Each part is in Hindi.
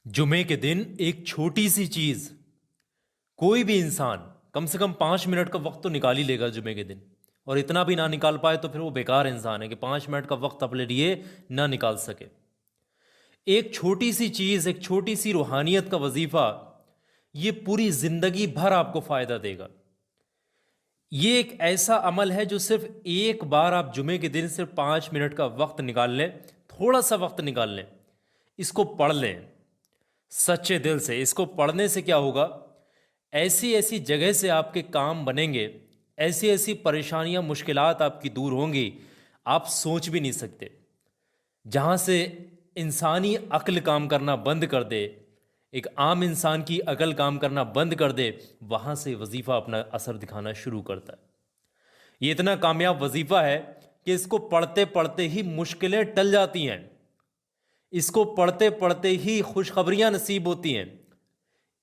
जुमे के दिन एक छोटी सी चीज, कोई भी इंसान कम से कम 5 मिनट का वक्त तो निकाल ही लेगा जुमे के दिन। और इतना भी ना निकाल पाए तो फिर वो बेकार इंसान है कि 5 मिनट का वक्त अपने लिए ना निकाल सके। एक छोटी सी चीज, एक छोटी सी रूहानियत का वजीफा, ये पूरी जिंदगी भर आपको फायदा देगा। ये एक ऐसा अमल है जो सिर्फ एक बार आप जुमे के दिन सिर्फ 5 मिनट का वक्त निकाल लें, थोड़ा सा वक्त निकाल लें, इसको पढ़ लें सच्चे दिल से। इसको पढ़ने से क्या होगा, ऐसी ऐसी जगह से आपके काम बनेंगे, ऐसी ऐसी परेशानियां मुश्किलात आपकी दूर होंगी, आप सोच भी नहीं सकते। जहां से इंसानी अक्ल काम करना बंद कर दे, एक आम इंसान की अकल काम करना बंद कर दे, वहां से वजीफा अपना असर दिखाना शुरू करता है। ये इतना कामयाब वजीफा है कि इसको पढ़ते पढ़ते ही मुश्किलें टल जाती हैं, इसको पढ़ते पढ़ते ही खुशखबरियां नसीब होती हैं।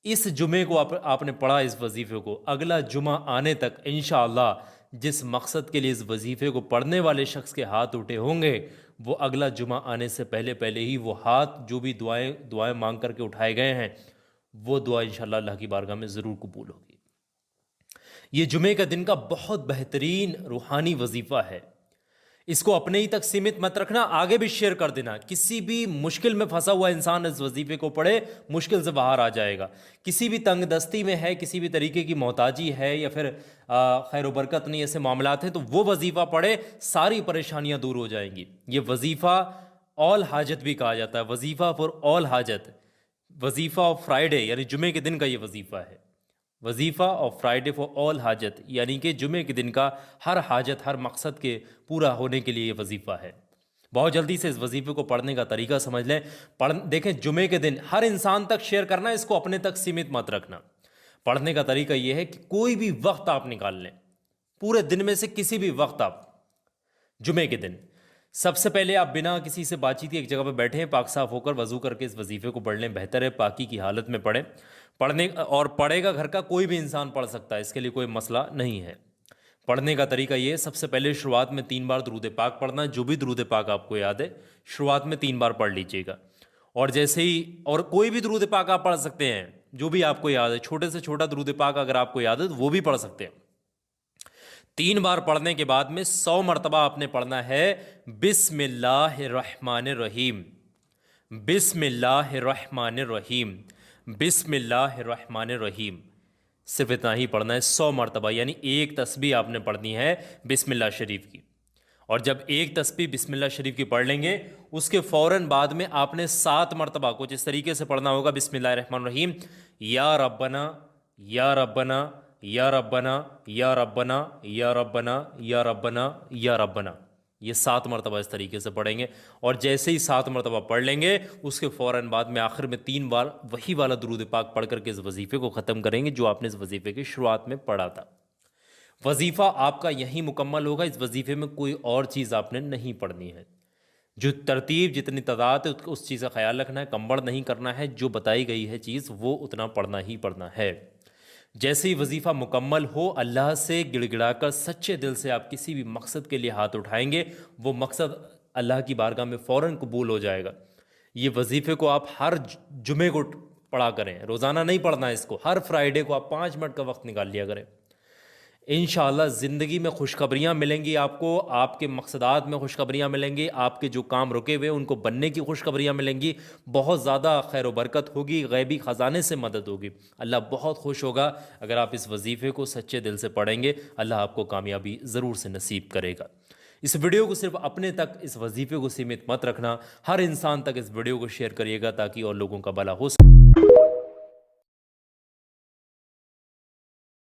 इस जुमे को आपने पढ़ा, इस वजीफे को, अगला जुमा आने तक इंशाअल्लाह जिस मकसद के लिए इस वजीफे को पढ़ने वाले शख्स के हाथ उठे होंगे, वो अगला जुमा आने से पहले पहले ही वो हाथ जो भी दुआएं दुआएं मांग करके उठाए गए हैं, वो दुआ इंशाअल्लाह अल्लाह की बारगाह में ज़रूर कबूल होगी। ये जुमे का दिन का बहुत बेहतरीन रूहानी वजीफा है। इसको अपने ही तक सीमित मत रखना, आगे भी शेयर कर देना। किसी भी मुश्किल में फंसा हुआ इंसान इस वजीफे को पढ़े, मुश्किल से बाहर आ जाएगा। किसी भी तंग दस्ती में है, किसी भी तरीके की मोहताजी है, या फिर खैर बरकत नहीं, ऐसे मामलात हैं, तो वो वजीफा पढ़े, सारी परेशानियां दूर हो जाएंगी। ये वजीफा ऑल हाजत भी कहा जाता है, वजीफा फॉर ऑल हाजत, वजीफा ऑफ फ्राइडे, यानी जुमे के दिन का ये वजीफा है। वजीफ़ा ऑफ फ्राइडे फॉर ऑल हाजत, यानी कि जुमे के दिन का हर हाजत, हर मकसद के पूरा होने के लिए ये वजीफ़ा है। बहुत जल्दी से इस वजीफ़े को पढ़ने का तरीका समझ लें। देखें, जुमे के दिन हर इंसान तक शेयर करना, इसको अपने तक सीमित मत रखना। पढ़ने का तरीका यह है कि कोई भी वक्त आप निकाल लें, पूरे दिन में से किसी भी वक्त आप, जुमे के दिन सबसे पहले आप बिना किसी से बातचीत के एक जगह पर बैठे हैं, पाक साफ होकर वजू करके इस वजीफे को पढ़ लें। बेहतर है पाकी की हालत में पढ़ें। पढ़ने और पढ़ेगा घर का कोई भी इंसान पढ़ सकता है, इसके लिए कोई मसला नहीं है। पढ़ने का तरीका ये है, सबसे पहले शुरुआत में 3 बार दुरूद पाक पढ़ना। जो भी दुरूद पाक आपको याद है, शुरुआत में 3 बार पढ़ लीजिएगा। और जैसे ही, और कोई भी दुरूद पाक आप पढ़ सकते हैं जो भी आपको याद है, छोटे से छोटा दुरूद पाक अगर आपको याद है तो वो भी पढ़ सकते हैं। 3 बार पढ़ने के बाद में 100 मरतबा आपने पढ़ना है बिस्मिल्लाहिर्रहमानिर्रहीम, बिस्मिल्लाहिर्रहमानिर्रहीम, बिस्मिल्लाहिर्रहमानिर्रहीम। सिर्फ इतना ही पढ़ना है 100 मरतबा, यानी एक तस्बीह आपने पढ़नी है बिस्मिल्लाह शरीफ की। और जब एक तस्बीह बिस्मिल्लाह शरीफ की पढ़ लेंगे, उसके फ़ौरन बाद में आपने 7 मरतबा कुछ इस तरीके से पढ़ना होगा, बिस्मिल्लाहिर्रहमानिर्रहीम, या रब्बना या रब्बना या रब्बना या रब्बना या रब्बना या रब्बना या रब्बना। ये 7 मरतबा इस तरीके से पढ़ेंगे। और जैसे ही 7 मरतबा पढ़ लेंगे, उसके फ़ौरन बाद में आखिर में 3 बार वही वाला दुरूद पाक पढ़ करके इस वजीफ़े को ख़त्म करेंगे जो आपने इस वजीफ़े की शुरुआत में पढ़ा था। वजीफ़ा आपका यहीं मुकम्मल होगा। इस वजीफ़े में कोई और चीज़ आपने नहीं पढ़नी है। जो तरतीब, जितनी तादाद है, उस चीज़ का ख्याल रखना है, कंबड़ नहीं करना है। जो बताई गई है चीज़ वो उतना पढ़ना ही पढ़ना है। जैसे ही वजीफ़ा मुकम्मल हो, अल्लाह से गिड़गिड़ाकर सच्चे दिल से आप किसी भी मकसद के लिए हाथ उठाएंगे, वो मकसद अल्लाह की बारगाह में फ़ौरन कबूल हो जाएगा। ये वजीफ़े को आप हर जुमे को पढ़ा करें, रोज़ाना नहीं पढ़ना है इसको। हर फ्राइडे को आप 5 मिनट का वक्त निकाल लिया करें। इंशाअल्लाह ज़िंदगी में खुशखबरियाँ मिलेंगी आपको, आपके मकसदात में खुशखबरियाँ मिलेंगी, आपके जो काम रुके हुए उनको बनने की खुशखबरियाँ मिलेंगी। बहुत ज़्यादा खैर बरकत होगी, गैबी ख़जाने से मदद होगी। अल्लाह बहुत खुश होगा अगर आप इस वजीफ़े को सच्चे दिल से पढ़ेंगे। अल्लाह आपको कामयाबी ज़रूर से नसीब करेगा। इस वीडियो को सिर्फ अपने तक, इस वजीफ़े को सीमित मत रखना, हर इंसान तक इस वीडियो को शेयर करिएगा ताकि और लोगों का भला हो सके।